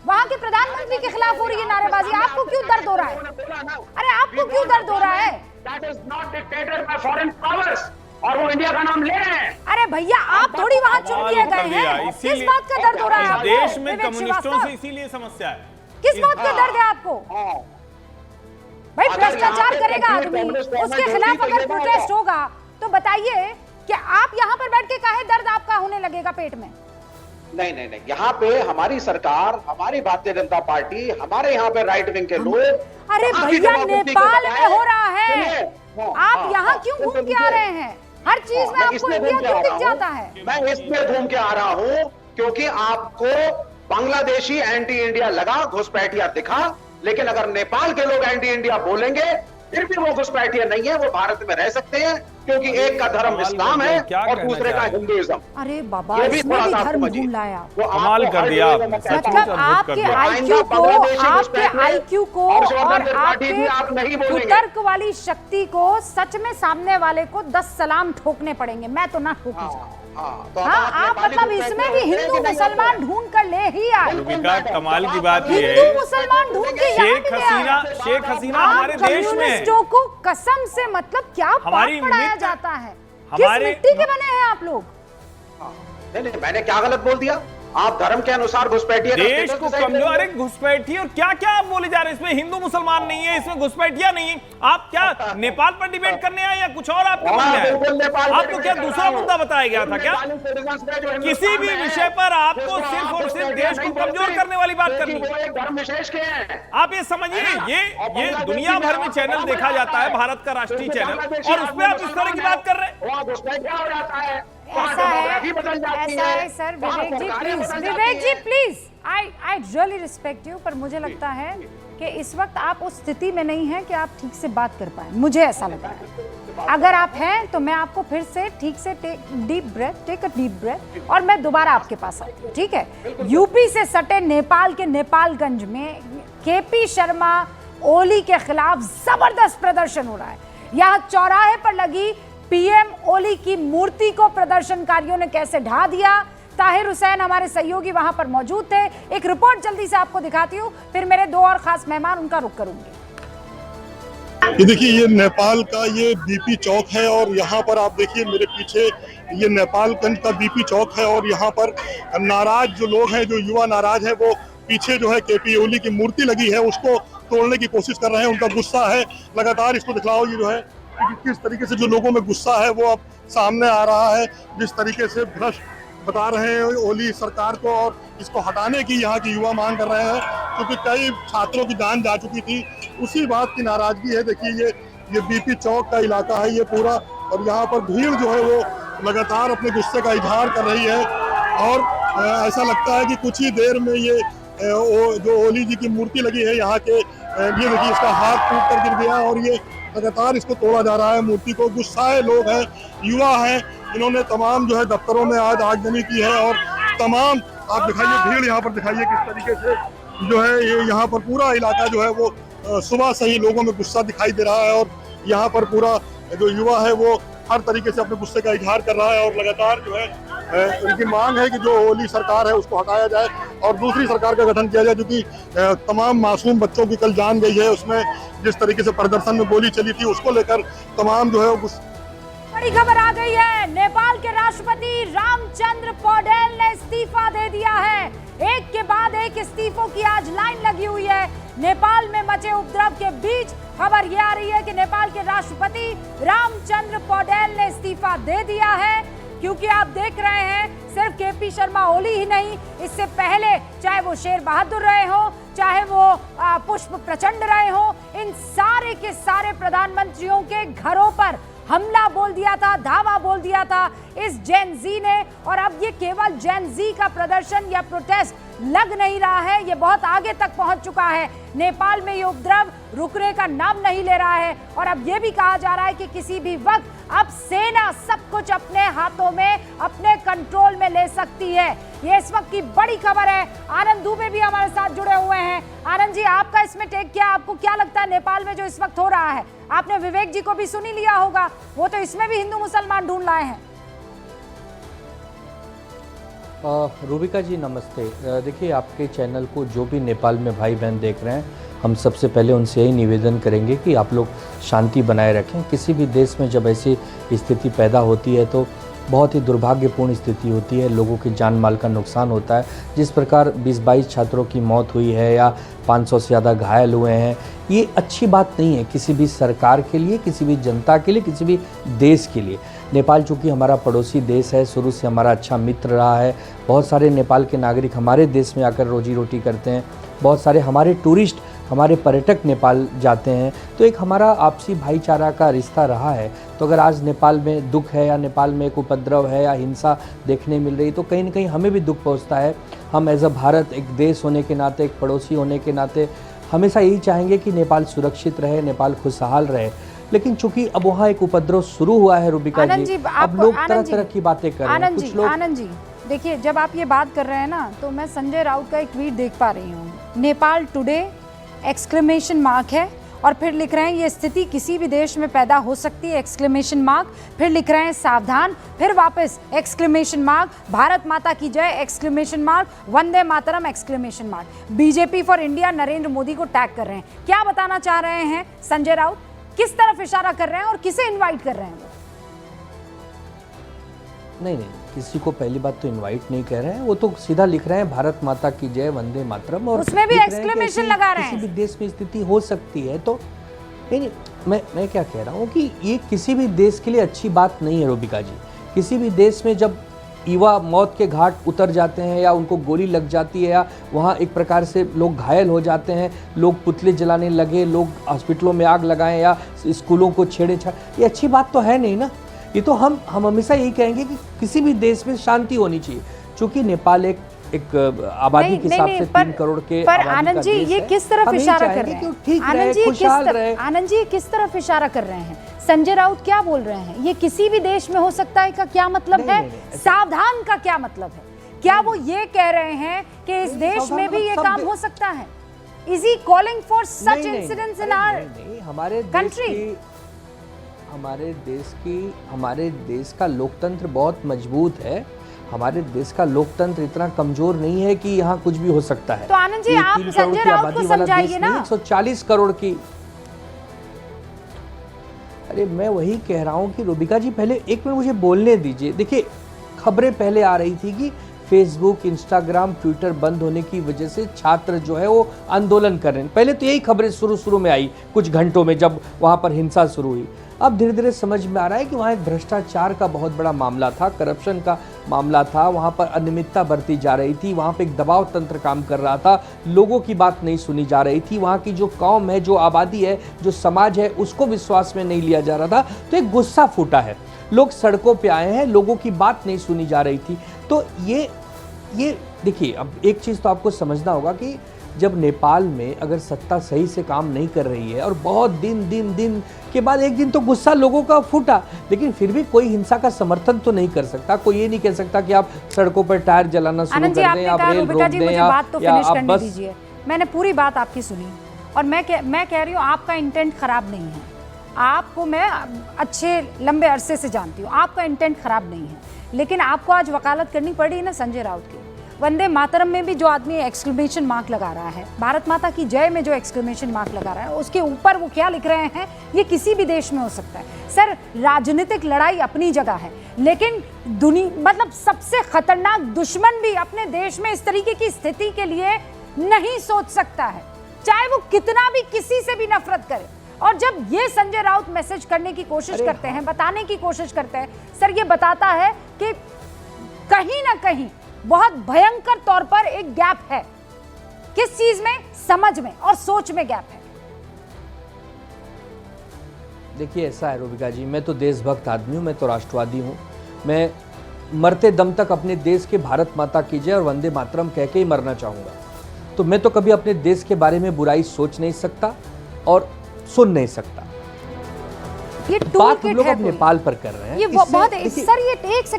वहाँ के प्रधानमंत्री के खिलाफ हो रही है नारेबाजी, आपको क्यों दर्द हो रहा है? अरे आपको क्यों दर्द हो रहा है? That is not dictated by foreign powers. और वो इंडिया का नाम ले रहे हैं। अरे भैया आप थोड़ी वहाँ चुन लिए गए हैं, किस बात का दर्द हो रहा है आपको? देश में कम्युनिस्टों से इसीलिए समस्या है। किस बात का दर्द है आपको? भाई भ्रष्टाचार करेगा आदमी, उसके खिलाफ अगर प्रोटेस्ट होगा तो बताइए कि आप यहाँ पर बैठ के काहे दर्द आपका होने लगेगा पेट में? नहीं नहीं नहीं, यहाँ पे हमारी सरकार, हमारी भारतीय जनता पार्टी, हमारे यहाँ पे राइट विंग के लोग। अरे भैया नेपाल में हो रहा है, आप यहाँ क्यों घूम के आ रहे हैं? हर चीज में आपको इंडिया क्यों दिख जाता है? मैं इसलिए घूम के आ रहा हूँ क्योंकि आपको बांग्लादेशी एंटी इंडिया लगा, घुसपैठिया दिखा, लेकिन अगर नेपाल के लोग एंटी इंडिया बोलेंगे फिर भी वो घुसपैठिया नहीं है, वो भारत में रह सकते हैं क्योंकि एक का धर्म इस्लाम है और दूसरे का हिंदुइज्म। अरे बाबा, इसमें भी धर्म ढूंढ लाया। कमाल कर दिया मतलब आपके आईक्यू को, आपके आईक्यू को और आपके कुतर्क वाली शक्ति को सच में सामने वाले को 10 सलाम ठोकने पड़ेंगे, मैं तो ना ठोकूं। हाँ, आप मतलब इसमें भी हिंदू मुसलमान ढूंढ कर ले ही आए। कमाल की बात ये है, हिंदू मुसलमान ढूंढ के शेख हसीना हमारे देश में है। को कसम से मतलब क्या पाठ पढ़ाया जाता है? किस मिट्टी के बने हैं आप लोग? नहीं, मैंने क्या गलत बोल दिया? आप धर्म के अनुसार घुसपैठिया देश को कमजोर, अरे घुसपैठी और क्या क्या आप बोले जा रहे हैं? इसमें हिंदू मुसलमान नहीं है, इसमें घुसपैठिया नहीं है। आप क्या नेपाल पर डिबेट करने आए या कुछ और आपका मुद्दा है? आपको क्या दूसरा मुद्दा बताया गया था क्या? किसी भी विषय पर आपको सिर्फ और सिर्फ देश को कमजोर करने वाली बात करनी है। धर्म विशेष के हैं। आप ये समझिए, ये दुनिया भर में चैनल देखा जाता है, भारत का राष्ट्रीय चैनल, और उस पर आप इस तरह की बात कर रहे हैं। घुसपैठिया हो जाता है, ऐसा है sir. Vivek ji please, I really respect you, पर मुझे लगता है कि इस वक्त आप उस स्थिति में नहीं हैं कि आप ठीक से बात कर पाए, मुझे ऐसा लगता है। अगर आप हैं तो मैं आपको फिर से ठीक से टेक अ डीप ब्रेथ और मैं दोबारा आपके पास आती हूँ, ठीक है? यूपी से सटे नेपाल के नेपालगंज में केपी शर्मा ओली के खिलाफ जबरदस्त प्रदर्शन हो रहा है। यहाँ चौराहे पर लगी पीएम ओली की मूर्ति को प्रदर्शनकारियों ने कैसे ढा दिया। ताहिर हुसैन हमारे सहयोगी वहां पर मौजूद थे। एक रिपोर्ट जल्दी से आपको दिखाती हूँ, फिर मेरे 2 और खास मेहमान, उनका रुख करूंगी। ये देखिए, ये नेपाल का ये बीपी चौक है और यहाँ पर आप देखिए मेरे पीछे ये नेपालगंज का बीपी चौक है और यहाँ पर नाराज जो लोग हैं, जो युवा नाराज है, वो पीछे जो है केपी ओली की मूर्ति लगी है उसको तोड़ने की कोशिश कर रहे हैं। उनका गुस्सा है लगातार, इसको दिखलाओ, ये जो है किस तरीके से जो लोगों में गुस्सा है वो अब सामने आ रहा है। जिस तरीके से भ्रष्ट बता रहे हैं ओली सरकार को और इसको हटाने की यहाँ के युवा मांग कर रहे हैं, क्योंकि कई छात्रों की जान जा चुकी थी, उसी बात की नाराजगी है। देखिए ये बीपी चौक का इलाका है ये पूरा, और यहाँ पर भीड़ जो है वो लगातार अपने गुस्से का इजहार कर रही है और ऐसा लगता है कि कुछ ही देर में ये जो ओली जी की मूर्ति लगी है यहाँ के, ये देखिए इसका हाथ टूट कर गिर गया और ये लगातार इसको तोड़ा जा रहा है मूर्ति को। गुस्साए लोग हैं, युवा हैं, इन्होंने तमाम जो है दफ्तरों में आज आगजनी की है और तमाम आप दिखाइए भीड़ यहाँ पर दिखाइए किस तरीके से जो है ये यहाँ पर पूरा इलाका जो है वो सुबह से ही लोगों में गुस्सा दिखाई दे रहा है और यहाँ पर पूरा जो युवा है वो हर तरीके से अपने गुस्से का इजहार कर रहा है और लगातार जो है उनकी मांग है कि जो ओली सरकार है उसको हटाया जाए और दूसरी सरकार का गठन किया जाए, क्योंकि तमाम मासूम बच्चों की कल जान गई है। उसमें जिस तरीके से प्रदर्शन में गोली चली थी उसको लेकर तमाम जो है बड़ी खबर आ गई है। नेपाल के राष्ट्रपति रामचंद्र पौडेल ने इस्तीफा दे दिया है। एक के बाद एक इस्तीफों की आज लाइन लगी हुई है। नेपाल में मचे उपद्रव के बीच खबर यह आ रही है कि नेपाल के राष्ट्रपति रामचंद्र पौडेल ने इस्तीफा दे दिया है, क्योंकि आप देख रहे हैं सिर्फ केपी शर्मा ओली ही नहीं, इससे पहले चाहे वो शेर बहादुर रहे हो, चाहे वो पुष्प प्रचंड रहे हो, इन सारे के सारे प्रधानमंत्रियों के घरों पर हमला बोल दिया था, धावा बोल दिया था इस जेन जी ने। और अब ये केवल जेन जी का प्रदर्शन या प्रोटेस्ट लग नहीं रहा है, ये बहुत आगे तक पहुंच चुका है। नेपाल में ये उपद्रव रुकने का नाम नहीं ले रहा है और अब ये भी कहा जा रहा है कि किसी भी वक्त अब सेना सब कुछ अपने हाथों में, अपने कंट्रोल में ले सकती है। ये इस वक्त की बड़ी खबर है। आनंद दुबे भी हमारे साथ जुड़े हुए हैं। आनंद जी, आपका इसमें टेक क्या, आपको क्या लगता है नेपाल में जो इस वक्त हो रहा है? आपने विवेक जी को भी सुनी लिया होगा, वो तो इसमें भी हिंदू मुसलमान ढूंढ लाए हैं। रूबिका जी नमस्ते। देखिए, आपके चैनल को जो भी नेपाल में भाई बहन देख रहे हैं, हम सबसे पहले उनसे यही निवेदन करेंगे कि आप लोग शांति बनाए रखें। किसी भी देश में जब ऐसी स्थिति पैदा होती है तो बहुत ही दुर्भाग्यपूर्ण स्थिति होती है, लोगों की जान माल का नुकसान होता है। जिस प्रकार 20-22 छात्रों की मौत हुई है या 500 से ज़्यादा घायल हुए हैं, ये अच्छी बात नहीं है किसी भी सरकार के लिए, किसी भी जनता के लिए, किसी भी देश के लिए। नेपाल चूँकि हमारा पड़ोसी देश है, शुरू से हमारा अच्छा मित्र रहा है। बहुत सारे नेपाल के नागरिक हमारे देश में आकर रोजी रोटी करते हैं, बहुत सारे हमारे टूरिस्ट, हमारे पर्यटक नेपाल जाते हैं, तो एक हमारा आपसी भाईचारा का रिश्ता रहा है। तो अगर आज नेपाल में दुख है या नेपाल में एक उपद्रव है या हिंसा देखने मिल रही, तो कहीं ना कहीं हमें भी दुख पहुंचता है। हम एज अ भारत, एक देश होने के नाते, एक पड़ोसी होने के नाते हमेशा यही चाहेंगे कि नेपाल सुरक्षित रहे, नेपाल खुशहाल रहे। लेकिन चूंकि अब वहाँ एक उपद्रव शुरू हुआ है रूबिका जी, अब लोग तरह तरह की बातें कर रहे हैं। कुछ लोग आनंद जी देखिए, जब आप ये बात कर रहे हैं ना, तो मैं संजय राउत का एक ट्वीट देख पा रही हूँ, नेपाल टुडे एक्सक्लेमेशन मार्क है, और फिर लिख रहे हैं ये स्थिति किसी भी देश में पैदा हो सकती है एक्सक्लेमेशन मार्क, फिर लिख रहे हैं सावधान, फिर वापस एक्सक्लेमेशन मार्क, भारत माता की जय exclamation mark, Vande Mataram exclamation mark, BJP for India Narendra Modi को टैग कर रहे हैं। क्या बताना चाह रहे हैं संजय राउत? किस तरफ इशारा कर रहे हैं और किसे इनवाइट कर रहे हैं वो? नहीं, किसी को पहली बात तो इनवाइट नहीं कर रहे हैं, वो तो सीधा लिख रहे हैं भारत माता की जय, वंदे मातरम, और उसमें भी एक्सक्लेमेशन लगा रहे हैं। किसी भी देश में स्थिति हो सकती है तो नहीं, मैं क्या कह रहा हूँ कि ये किसी भी देश के लिए अच्छी बात नहीं है रूबिका जी। किसी भी देश में जब युवा मौत के घाट उतर जाते हैं या उनको गोली लग जाती है या वहाँ एक प्रकार से लोग घायल हो जाते हैं, लोग पुतले जलाने लगे, लोग हॉस्पिटलों में आग लगाएं या स्कूलों को छेड़छाड़, ये अच्छी बात तो है नहीं ना। ये तो हम हमेशा यही कहेंगे कि किसी भी देश में शांति होनी चाहिए। चूंकि नेपाल एक आबादी के हिसाब से 3 करोड़ के पर आनंद जी ये किस तरफ इशारा कर रहे हैं? आनंद जी किस तरफ इशारा कर रहे हैं? संजय राउत क्या बोल रहे हैं? ये किसी भी देश में हो सकता है का क्या मतलब है? सावधान का क्या मतलब है? क्या वो ये कह रहे हैं कि इस देश में भी ये काम हो सकता है? Is he calling for such incidents in our हमारे कंट्री? हमारे देश का लोकतंत्र बहुत मजबूत है। हमारे देश का लोकतंत्र इतना कमजोर नहीं है कि यहाँ कुछ भी हो सकता है। तो आनंद जी आप संजय राउत को समझाइए ना। 140 करोड़ की, अरे मैं वही कह रहा हूँ कि रूबिका जी पहले एक मिनट मुझे बोलने दीजिए। देखिए, खबरें पहले आ रही थी कि फेसबुक, इंस्टाग्राम, ट्विटर बंद होने की वजह से छात्र जो है वो आंदोलन कर रहे हैं। पहले तो यही खबरें शुरू में आई कुछ घंटों में जब वहाँ पर हिंसा शुरू हुई। अब धीरे धीरे समझ में आ रहा है कि वहाँ एक भ्रष्टाचार का बहुत बड़ा मामला था, करप्शन का मामला था, वहाँ पर अनियमितता बरती जा रही थी, वहाँ पे एक दबाव तंत्र काम कर रहा था, लोगों की बात नहीं सुनी जा रही थी, वहाँ की जो कौम है, जो आबादी है, जो समाज है, उसको विश्वास में नहीं लिया जा रहा था। तो एक गुस्सा फूटा है, लोग सड़कों पे आए हैं, लोगों की बात नहीं सुनी जा रही थी। तो ये देखिए, अब एक चीज़ तो आपको समझना होगा कि जब नेपाल में अगर सत्ता सही से काम नहीं कर रही है और बहुत दिन के बाद एक दिन तो गुस्सा लोगों का फूटा, लेकिन फिर भी कोई हिंसा का समर्थन तो नहीं कर सकता। कोई ये नहीं कह सकता कि आप सड़कों पर टायर जलाना शुरू कर दें, आप रेल रोक दें या आप बस। मैंने पूरी बात आपकी सुनी और मैं कह रही हूँ आपका इंटेंट खराब नहीं है। आपको मैं अच्छे लंबे अरसे से जानती हूँ, आपका इंटेंट खराब नहीं है, लेकिन आपको आज वकालत करनी पड़ी ना संजय राउत की। वंदे मातरम में भी जो आदमी एक्सक्लेमेशन मार्क लगा रहा है, भारत माता की जय में जो एक्सक्लेमेशन मार्क लगा रहा है, उसके ऊपर वो क्या लिख रहे हैं, ये किसी भी देश में हो सकता है। सर, राजनीतिक लड़ाई अपनी जगह है, लेकिन मतलब सबसे खतरनाक दुश्मन भी अपने देश में इस तरीके की स्थिति के लिए नहीं सोच सकता है, चाहे वो कितना भी किसी से भी नफरत करे। और जब ये संजय राउत मैसेज करने की कोशिश करते हैं, बताने की कोशिश करते हैं, सर ये बताता है कि कहीं ना कहीं बहुत भयंकर तौर पर एक गैप है। किस चीज में? समझ में और सोच में गैप है। देखिए, ऐसा है रूबिका जी, मैं तो देशभक्त आदमी हूं, मैं तो राष्ट्रवादी हूं। मैं मरते दम तक अपने देश के भारत माता की जय और वंदे मातरम कह के ही मरना चाहूंगा। तो मैं तो कभी अपने देश के बारे में बुराई सोच नहीं सकता और सुन नहीं सकता। ये बात हम लोग अब नेपाल पर कर रहे हैं। ये बहुत सर, ये एक